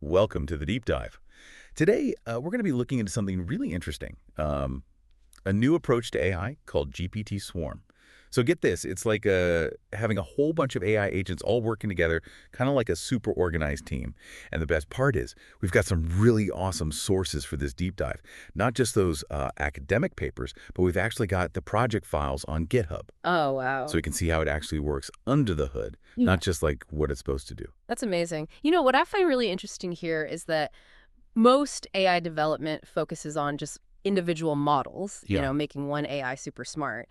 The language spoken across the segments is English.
Welcome to the deep dive. Today, we're going to be looking into something really interesting, a new approach to AI called GPT-Swarm. So get this, it's like having a whole bunch of AI agents all working together, kind of like a super organized team. And the best part is we've got some really awesome sources for this deep dive. Not just those academic papers, but we've actually got the project files on GitHub. Oh, So wow. we can see how it actually works under the hood, Yeah. not just like what it's supposed to do. That's amazing. What I find really interesting here is that most AI development focuses on just individual models, Yeah. making one AI super smart.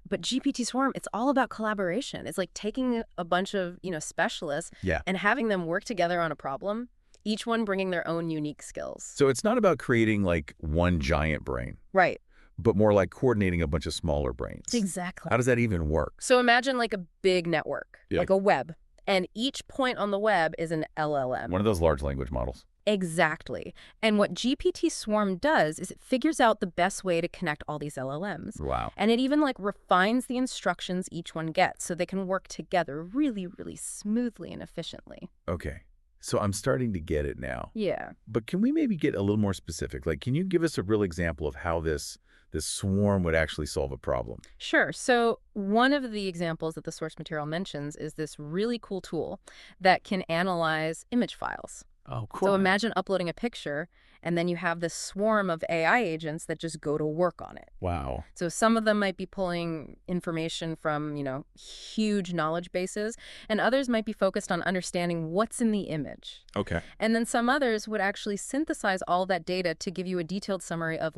But GPT Swarm, it's all about collaboration. It's like taking a bunch of, specialists Yeah. and having them work together on a problem, each one bringing their own unique skills. So it's not about creating like one giant brain, Right. but more like coordinating a bunch of smaller brains. Exactly. How does that even work? So imagine like a big network, Yeah. like a web, and each point on the web is an LLM. One of those large language models. Exactly. And what GPT Swarm does is it figures out the best way to connect all these LLMs. Wow. And it even refines the instructions each one gets so they can work together really, really smoothly and efficiently. Okay. So I'm starting to get it now. Yeah. But can we maybe get a little more specific? Like, can you give us a real example of how this swarm would actually solve a problem? Sure. So one of the examples that the source material mentions is this really cool tool that can analyze image files. Oh, So imagine uploading a picture, and then you have this swarm of AI agents that just go to work on it. Wow. So some of them might be pulling information from, huge knowledge bases, and others might be focused on understanding what's in the image. Okay. And then some others would actually synthesize all that data to give you a detailed summary of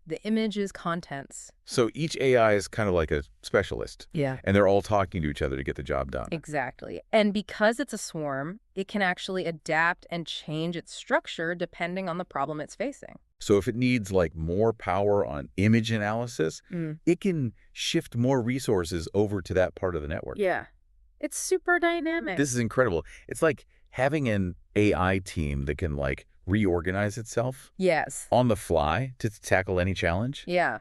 the image's contents. So each AI is kind of like a specialist, Yeah. and they're all talking to each other to get the job done. Exactly. And because it's a swarm, it can actually adapt and change its structure depending on the problem it's facing. So if it needs like more power on image analysis, it can shift more resources over to that part of the network. Yeah. It's super dynamic. This is incredible. It's like having an AI team that can like reorganize itself Yes. on the fly to tackle any challenge. Yeah.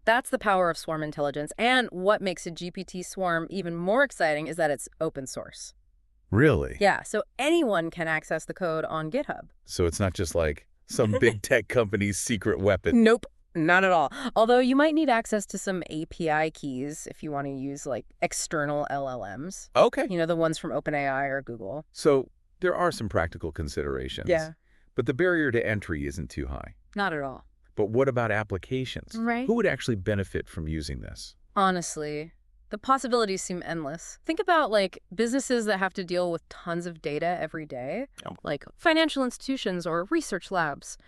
That's the power of swarm intelligence. And what makes a GPT swarm even more exciting is that it's open source. Really? Yeah, so anyone can access the code on GitHub. So it's not just like some big tech company's secret weapon. Nope, not at all. Although you might need access to some API keys if you want to use external LLMs. Okay. The ones from OpenAI or Google. So there are some practical considerations. Yeah. But the barrier to entry isn't too high. Not at all. But what about applications? Right. Who would actually benefit from using this? Honestly, the possibilities seem endless. Think about businesses that have to deal with tons of data every day, like financial institutions or research labs.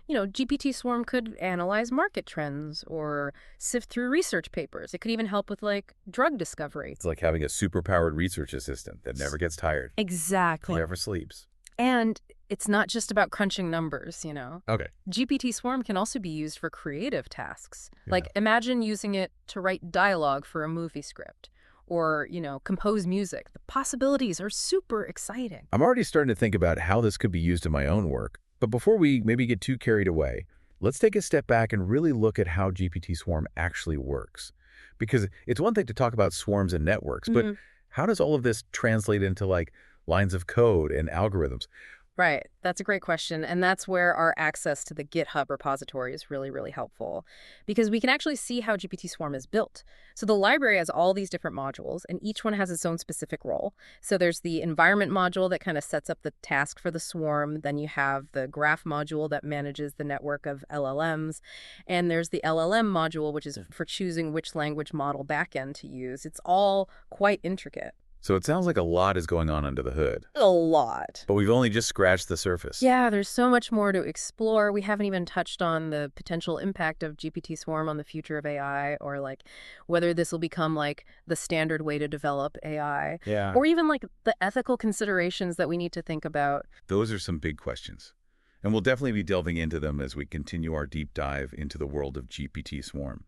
GPT Swarm could analyze market trends or sift through research papers. It could even help with drug discovery. It's like having a superpowered research assistant that never gets tired, Exactly. never sleeps. And it's not just about crunching numbers. Okay. GPT Swarm can also be used for creative tasks. Yeah. Imagine using it to write dialogue for a movie script or, compose music. The possibilities are super exciting. I'm already starting to think about how this could be used in my own work. But before we maybe get too carried away, let's take a step back and really look at how GPT-Swarm actually works. Because it's one thing to talk about swarms and networks, but how does all of this translate into lines of code and algorithms? Right. That's a great question. And that's where our access to the GitHub repository is really, really helpful because we can actually see how GPT Swarm is built. So the library has all these different modules and each one has its own specific role. So there's the environment module that kind of sets up the task for the swarm. Then you have the graph module that manages the network of LLMs. And there's the LLM module, which is for choosing which language model backend to use. It's all quite intricate. So it sounds like a lot is going on under the hood. A lot. But we've only just scratched the surface. Yeah, there's so much more to explore. We haven't even touched on the potential impact of GPT Swarm on the future of AI or whether this will become the standard way to develop AI. Yeah. Or even the ethical considerations that we need to think about. Those are some big questions. And we'll definitely be delving into them as we continue our deep dive into the world of GPT Swarm.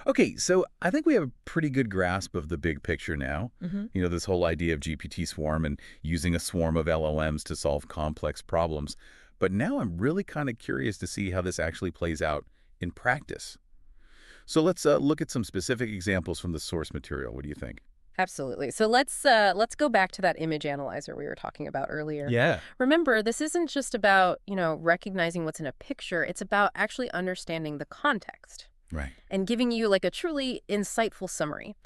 Okay, so I think we have a pretty good grasp of the big picture now. This whole idea of GPT Swarm and using a swarm of LLMs to solve complex problems. But now I'm really kind of curious to see how this actually plays out in practice. So let's look at some specific examples from the source material. What do you think? Absolutely. So let's go back to that image analyzer we were talking about earlier. Yeah. Remember, this isn't just about, recognizing what's in a picture. It's about actually understanding the context Right. and giving you like a truly insightful summary.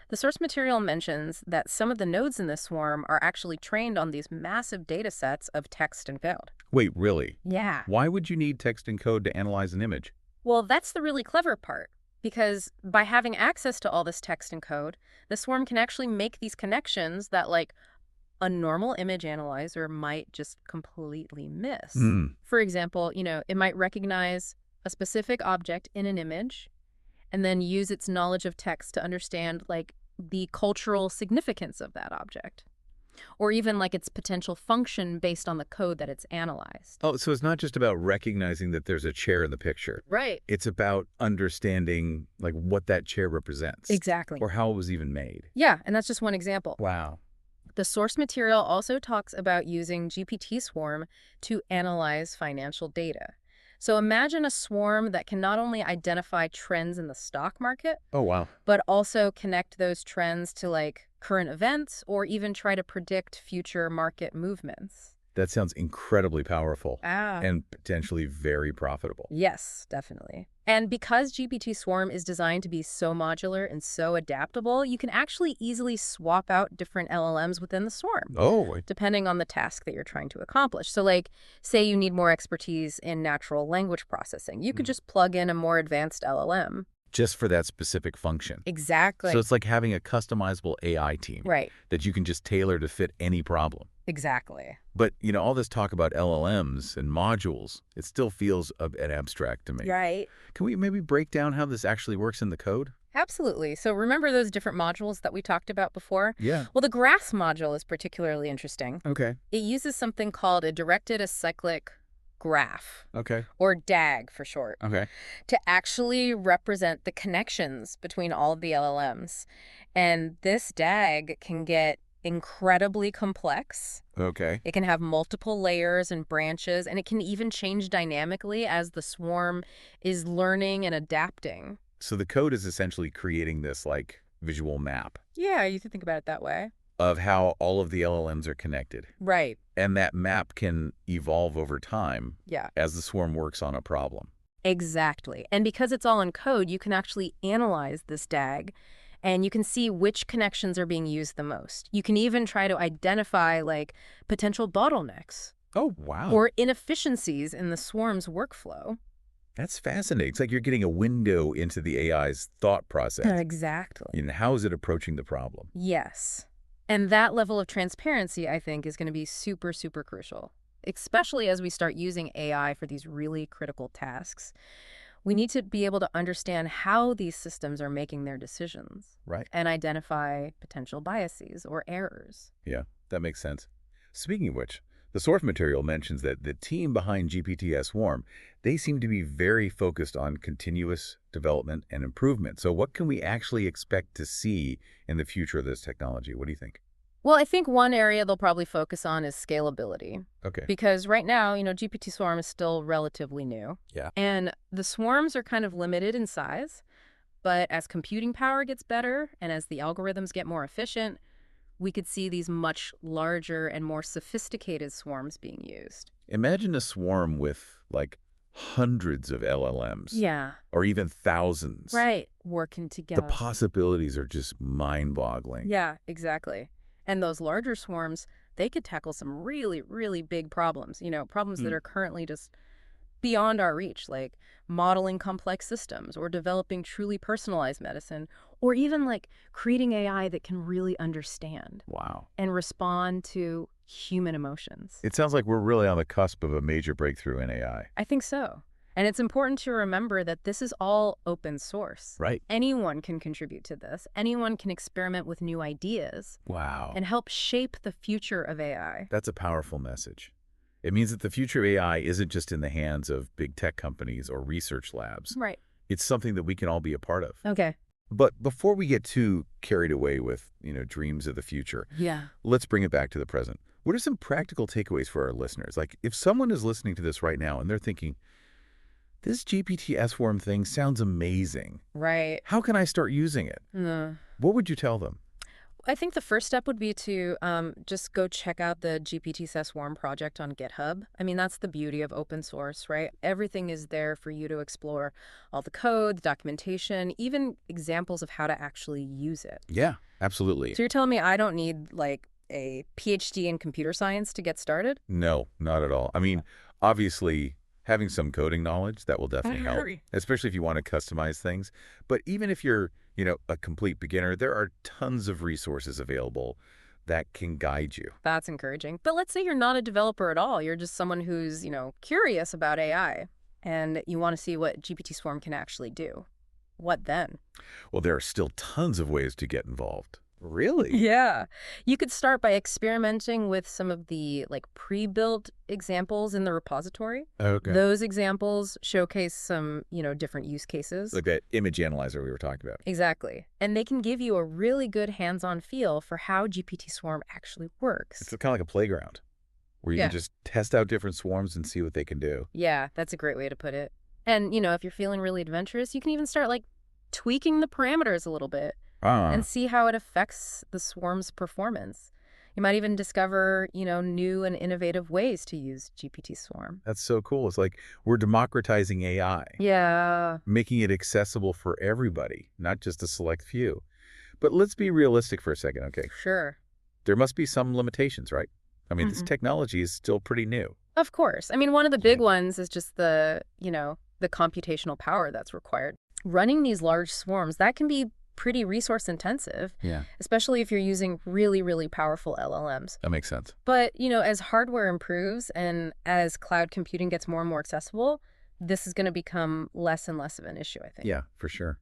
The source material mentions that some of the nodes in this swarm are actually trained on these massive data sets of text and code. Wait, really? Yeah. Why would you need text and code to analyze an image? Well, that's the really clever part. Because by having access to all this text and code, the swarm can actually make these connections that, like, a normal image analyzer might just completely miss. Hmm. For example, it might recognize a specific object in an image and then use its knowledge of text to understand, like, the cultural significance of that object, or even like its potential function based on the code that it's analyzed. Oh, so it's not just about recognizing that there's a chair in the picture. Right. It's about understanding like what that chair represents Exactly. or how it was even made. Yeah, and that's just one example. Wow. The source material also talks about using GPT-Swarm to analyze financial data. So imagine a swarm that can not only identify trends in the stock market, Oh, wow. but also connect those trends to like current events or even try to predict future market movements. That sounds incredibly powerful Ah. and potentially very profitable. Yes, definitely. And because GPT-Swarm is designed to be so modular and so adaptable, you can actually easily swap out different LLMs within the swarm, Oh, depending on the task that you're trying to accomplish. So like, say you need more expertise in natural language processing, you could just plug in a more advanced LLM. just for that specific function. Exactly. So it's like having a customizable AI team Right. that you can just tailor to fit any problem. Exactly. But, all this talk about LLMs and modules, it still feels a bit abstract to me. Right. Can we maybe break down how this actually works in the code? Absolutely. So remember those different modules that we talked about before? Yeah. Well, the grass module is particularly interesting. Okay. It uses something called a directed acyclic graph, Okay. or DAG for short, Okay. to actually represent the connections between all of the LLMs. And this DAG can get incredibly complex. Okay. It can have multiple layers and branches, and it can even change dynamically as the swarm is learning and adapting. So the code is essentially creating this like visual map Yeah, you could think about it that way. of how all of the LLMs are connected. Right. And that map can evolve over time Yeah. as the swarm works on a problem. Exactly. And because it's all in code, you can actually analyze this DAG and you can see which connections are being used the most. You can even try to identify like potential bottlenecks Oh, wow. or inefficiencies in the swarm's workflow. That's fascinating. It's like you're getting a window into the AI's thought process. Exactly. How is it approaching the problem? Yes. And that level of transparency, I think, is going to be super, super crucial, especially as we start using AI for these really critical tasks. We need to be able to understand how these systems are making their decisions. Right. And identify potential biases or errors. Yeah, that makes sense. Speaking of which, the source material mentions that the team behind GPTSwarm, they seem to be very focused on continuous development and improvement. So what can we actually expect to see in the future of this technology? What do you think? Well, I think one area they'll probably focus on is scalability. Okay. Because right now, GPT-Swarm is still relatively new. Yeah. And the swarms are kind of limited in size. But as computing power gets better and as the algorithms get more efficient, we could see these much larger and more sophisticated swarms being used. Imagine a swarm with like hundreds of LLMs. Yeah. Or even thousands. Right. Working together. The possibilities are just mind-boggling. Yeah, exactly. And those larger swarms, they could tackle some really, really big problems, problems that are currently just beyond our reach, like modeling complex systems or developing truly personalized medicine, or even like creating AI that can really understand Wow. and respond to human emotions. It sounds like we're really on the cusp of a major breakthrough in AI. I think so. And it's important to remember that this is all open source. Right. Anyone can contribute to this. Anyone can experiment with new ideas Wow. and help shape the future of AI. That's a powerful message. It means that the future of AI isn't just in the hands of big tech companies or research labs. Right. It's something that we can all be a part of. Okay. But before we get too carried away with, dreams of the future, Yeah. let's bring it back to the present. What are some practical takeaways for our listeners? Like if someone is listening to this right now and they're thinking, this GPT-Swarm thing sounds amazing. Right. How can I start using it? What would you tell them? I think the first step would be to just go check out the GPTSwarm project on GitHub. I mean, that's the beauty of open source, right? Everything is there for you to explore, all the code, the documentation, even examples of how to actually use it. Yeah, absolutely. So you're telling me I don't need like a PhD in computer science to get started? No, not at all. I mean, obviously, having some coding knowledge, that will definitely help, especially if you want to customize things. But even if you're, a complete beginner, there are tons of resources available that can guide you. That's encouraging. But let's say you're not a developer at all. You're just someone who's, curious about AI and you want to see what GPT-Swarm can actually do. What then? Well, there are still tons of ways to get involved. Really? Yeah. You could start by experimenting with some of the pre-built examples in the repository. Okay. Those examples showcase some, different use cases. Like that image analyzer we were talking about. Exactly. And they can give you a really good hands-on feel for how GPT-Swarm actually works. It's kind of like a playground where you can just test out different swarms and see what they can do. Yeah, that's a great way to put it. And, if you're feeling really adventurous, you can even start tweaking the parameters a little bit and see how it affects the swarm's performance. You might even discover, new and innovative ways to use GPT-Swarm. That's so cool. It's like we're democratizing AI. Yeah. Making it accessible for everybody, not just a select few. But let's be realistic for a second, okay? Sure. There must be some limitations, right? I mean, this technology is still pretty new. Of course. I mean, one of the big ones is just the computational power that's required. Running these large swarms, that can be pretty resource intensive, especially if you're using really, really powerful LLMs. That makes sense. But, as hardware improves and as cloud computing gets more and more accessible, this is going to become less and less of an issue, I think. Yeah, for sure.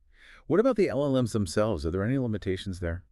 What about the LLMs themselves? Are there any limitations there?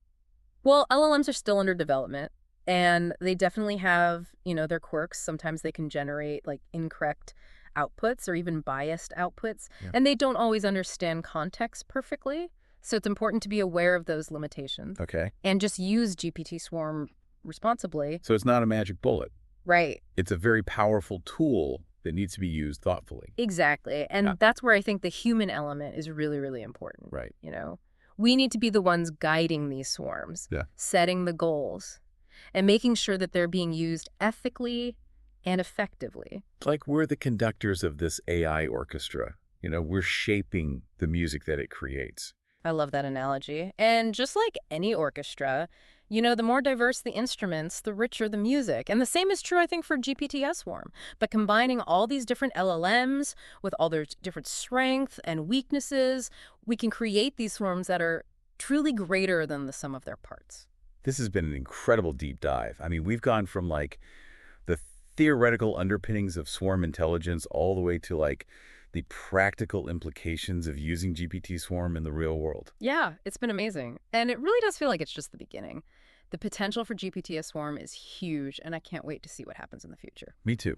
Well, LLMs are still under development, and they definitely have, their quirks. Sometimes they can generate incorrect outputs or even biased outputs, and they don't always understand context perfectly. So it's important to be aware of those limitations. Okay. And just use GPT-Swarm responsibly. So it's not a magic bullet. Right. It's a very powerful tool that needs to be used thoughtfully. Exactly. And that's where I think the human element is really, really important. Right. We need to be the ones guiding these swarms, setting the goals, and making sure that they're being used ethically and effectively. It's like we're the conductors of this AI orchestra. We're shaping the music that it creates. I love that analogy. And just like any orchestra, the more diverse the instruments, the richer the music. And the same is true, I think, for GPTSwarm. But combining all these different LLMs with all their different strengths and weaknesses, we can create these swarms that are truly greater than the sum of their parts. This has been an incredible deep dive. I mean, we've gone from the theoretical underpinnings of swarm intelligence all the way to the practical implications of using GPT-Swarm in the real world. Yeah, it's been amazing. And it really does feel like it's just the beginning. The potential for GPT-Swarm is huge, and I can't wait to see what happens in the future. Me too.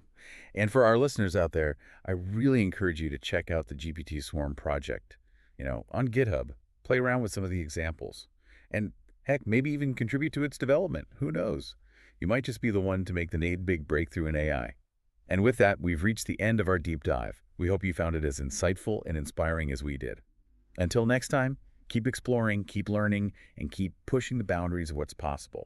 And for our listeners out there, I really encourage you to check out the GPT-Swarm project, on GitHub. Play around with some of the examples. And heck, maybe even contribute to its development. Who knows? You might just be the one to make the big breakthrough in AI. And with that, we've reached the end of our deep dive. We hope you found it as insightful and inspiring as we did. Until next time, keep exploring, keep learning, and keep pushing the boundaries of what's possible.